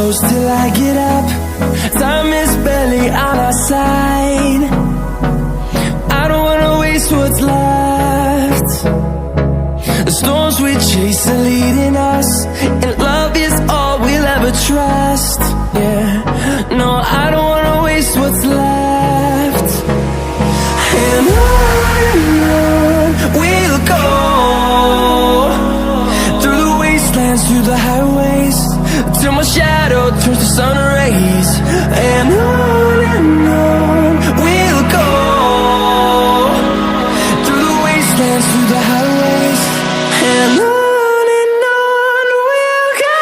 close till I get up. Time is barely on our side. I don't wanna waste what's left. The storms we chase are leading us, and love is all we'll ever trust. Yeah, no, I don't wanna waste what's left. And on we'll go, through the wastelands, through the highways, till my shadow turns to sun rays. And on we'll go, through the wastelands, through the highways, and on we'll go.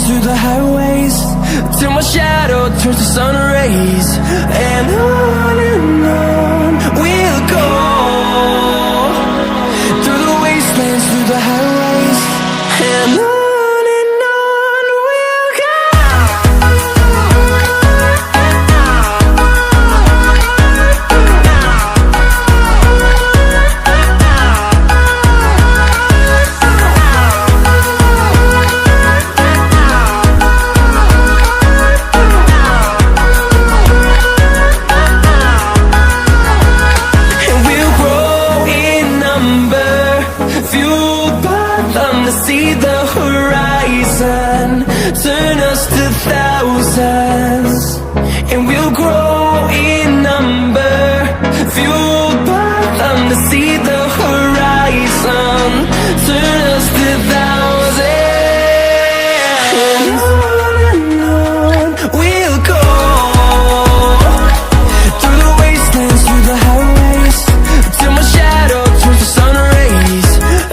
Through the highways, till my shadow turns to sun rays. And on we'll go, through the wastelands, through the highways, and on we'll go. See the horizon, turn us to thousands, and we'll grow in number, fueled by them to see the horizon, turn us to thousands. And on we'll go, through the wastelands, through the highways, till my shadow turns to sun rays.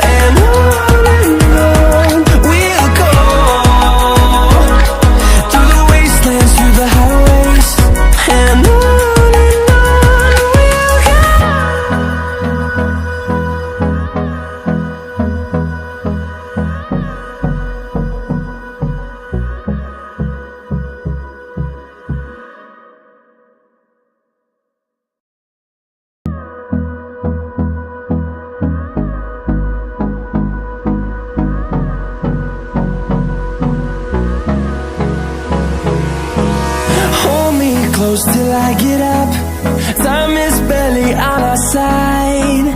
And close till I get up. Time is barely on our side.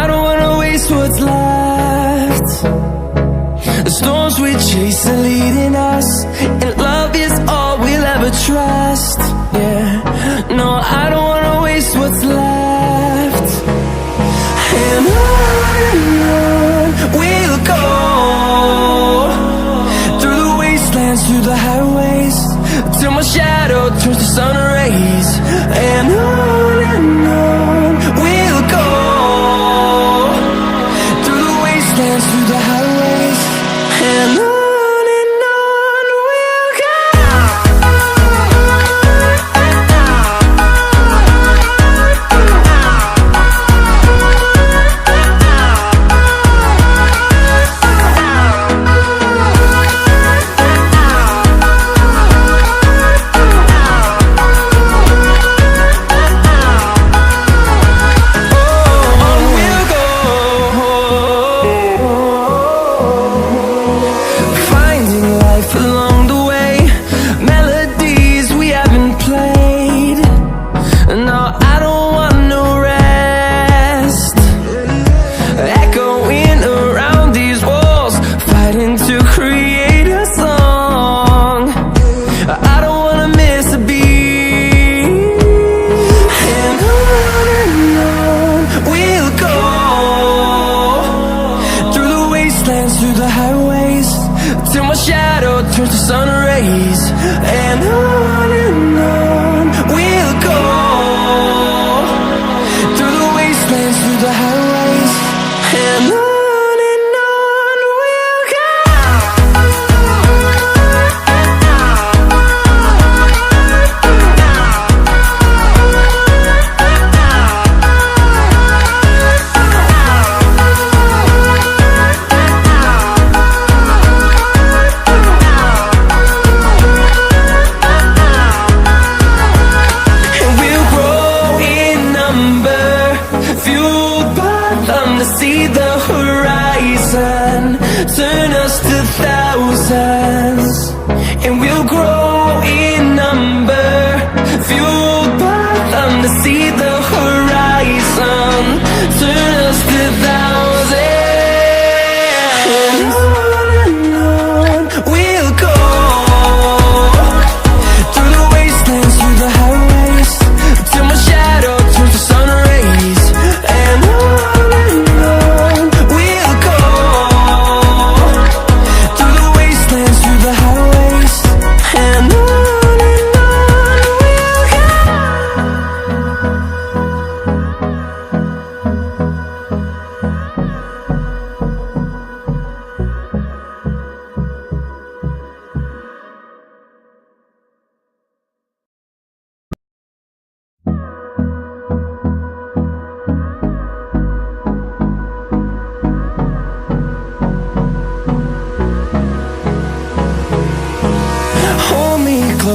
I don't wanna waste what's left. The storms we chase are leading us, and love is all we'll ever trust. Yeah, no, I don't wanna waste what's left. And on we'll go, through the wastelands, through the highways, till my shadow turns to sun rays. And on we'll go, through the wastelands, through the highways, and on we'll go.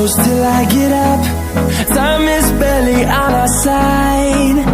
close till I get up. Time is barely on our side.